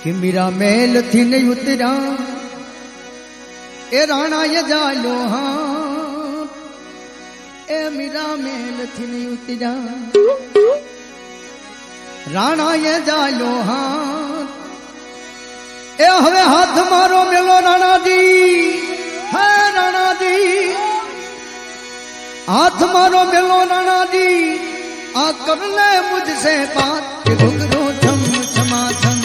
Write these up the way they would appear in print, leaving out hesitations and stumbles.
कि मेरा मेल थी नहीं उतरा ए राणा ये जालो हाँ ए मेरा मेल थी नहीं उतरा राणा ये जालो हाँ ए हवे हाथ मारो मेलो राणा दी है राणा दी हाथ मारो मेलो राणा दी आ कर ले मुझसे बात घुघरू छम छमा छम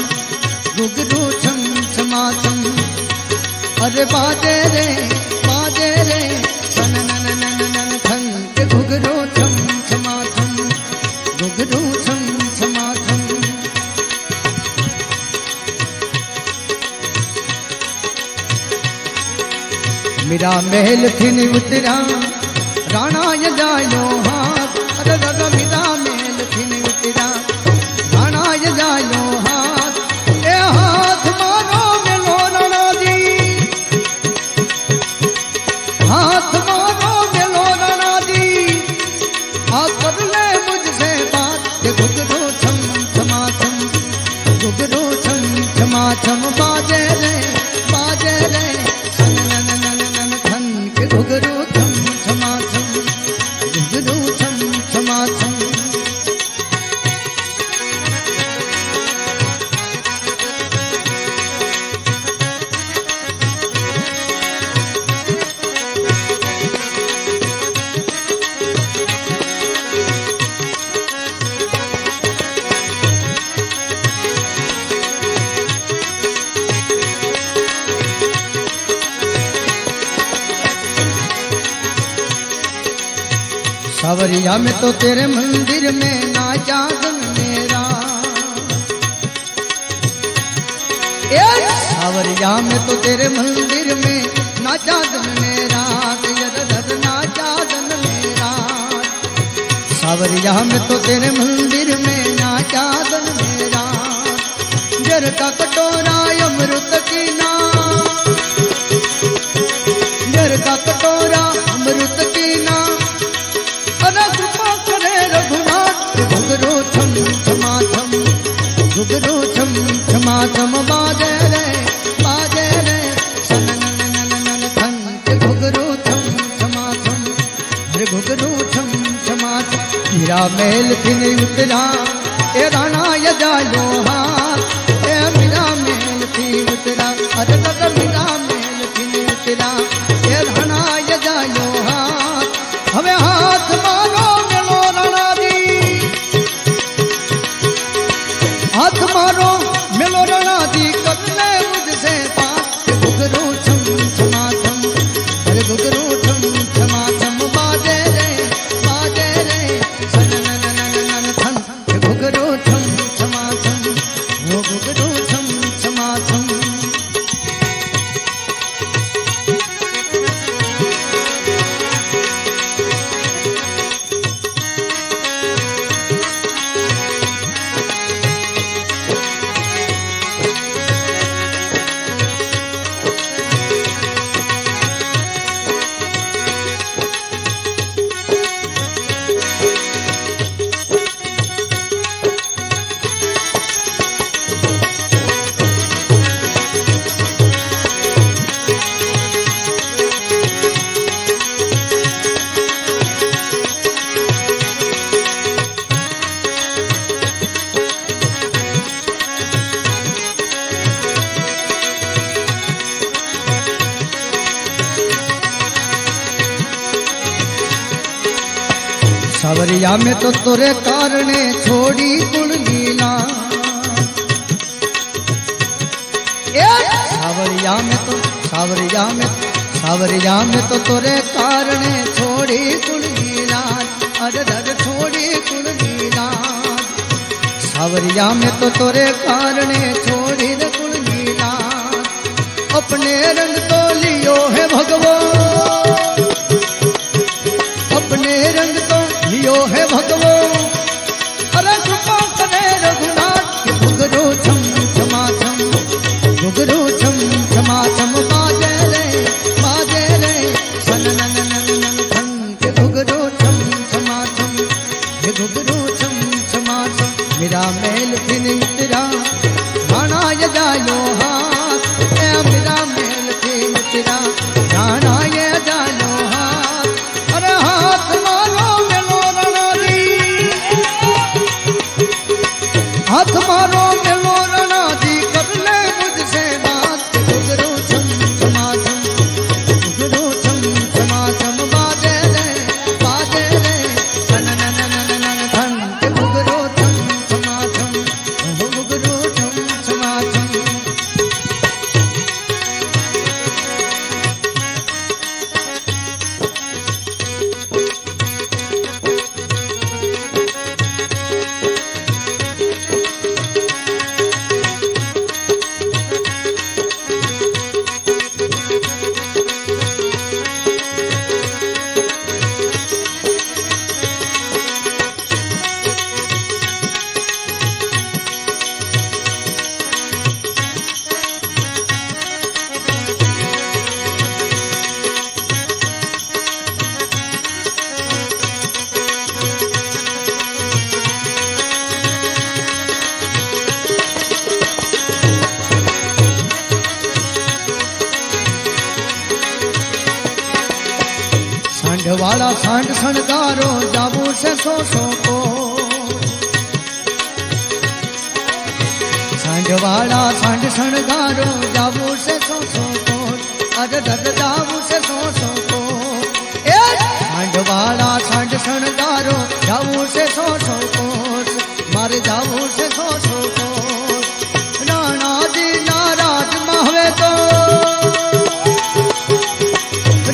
घुघरू छम छमा छम अरे बाजे रे सन नन नन नन थन के घुघरू छम छमा छम घुघरू छम छमा छम मेरा महल थी नहीं उतरा राणा ये जायो हाथ अरे दादा मेरा महल थी नहीं उतरा राणा ये जायो हाथ ए हाथ मारो मेलो राणा दी हाथ मारो मेलो राणा दी आ कर ले मुझसे बात के घुघरू छम छमा छम घुघरू छम छमा छम बाजे रे सन नन नन नन थन के घुघरू छम छमा छम घुघरू छम छमा छम सावरिया में तो तेरे मंदिर में ना जागन मेरा सावरिया में तो तेरे मंदिर में ना जागन मेरा ना जागन मेरा सावरिया में तो तेरे मंदिर में ना जागन मेरा जर का कटोरा अमृत की ना जर का कटोरा अमृत की ना घुघरू छम छमा छम घुघरू छम छमा छम बाजे रे सन नन नन नन थन के घुघरू छम छमा छम अरे घुघरू छम छमा छम मेरा मेल थी नहीं उतरा ए राणा ये जायो हाथ ए मेरा मेल थी उतरा अरे दादा मेरा मेल थी नहीं उतरा ए राणा ये जायो हाथ हमें हाथ मारो मेलो राणा दी हाथ मारो मेलो राणा दी कतले मुझसे बात घुघरू छम छमा छम अरे घुघरू छम छमा छम बाजे रे सन नन नन नन थन घुघरू छम छमा छम वो घुघरू छम छमा छम सावरिया में तो तोरे कारणे छोड़ी कुल लीला सावरिया में तो तोरे कारणे छोड़ी कुल लीला अरे दर छोड़ी कुल लीला सावरिया में तो तोरे कारणे छोड़ी कुल लीला अपने रंग तो लियो है भगवान अपने रंग तो लियो है भगवो अरे कृपा करे रघुनाथ घुघरू छम छमा छम घुघरू छम छमा छम बाजे रे सन नन नन नन थन के घुघरू छम छमा छम घुघरू छम छमा छम मेरा मेल थी नहीं उतरा राणा ये जायो हाथ ए मेरा मेल थी तेरा राणा ये जायो हाथ अरे हाथ मारो मेलो राणा जी हाथ मारो मेलो राणा जी कर ले मुझसे बात घुघरू छम छमा छम घुघरू छम छमा छम बाजे रे सन नन नन नन धन के घुघरू छम छमा छम घुघरू छम छमा छम सांडवाड़ा सांड सणगारो जाबू से सो को सांडवाड़ा सांड सणगारो जाबू से सो को अरे दद जाबू से सो को ए सांडवाड़ा सांड सणगारो जाबू से सो को मारे जाबू से सो को राणा जी नाराज मावे तो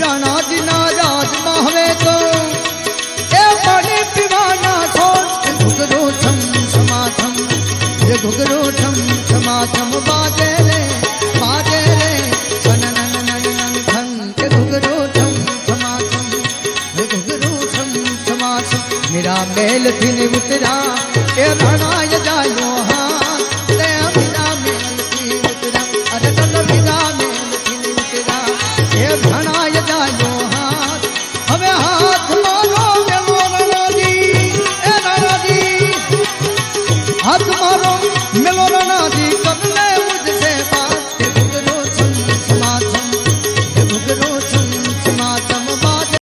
राणा जी नाराज मावे तो ए पानी पीवाना छोड़ घुघरू छम छमा छम ये घुघरू छम छमा छम बाजे रे सन नन नन नन धन के घुघरू छम छमा छम ये घुघरू छम छमा छम मेरा मेल थी ने उतरा ए राणा ये जायो हाथ ते मेरा मेल थी उतरा अरे कल मेरा मेल थी ने उतरा ए राणा ये जायो हाथ हमें हाथ मारो मेलो राणा जी ए राणा जी हाथ मारो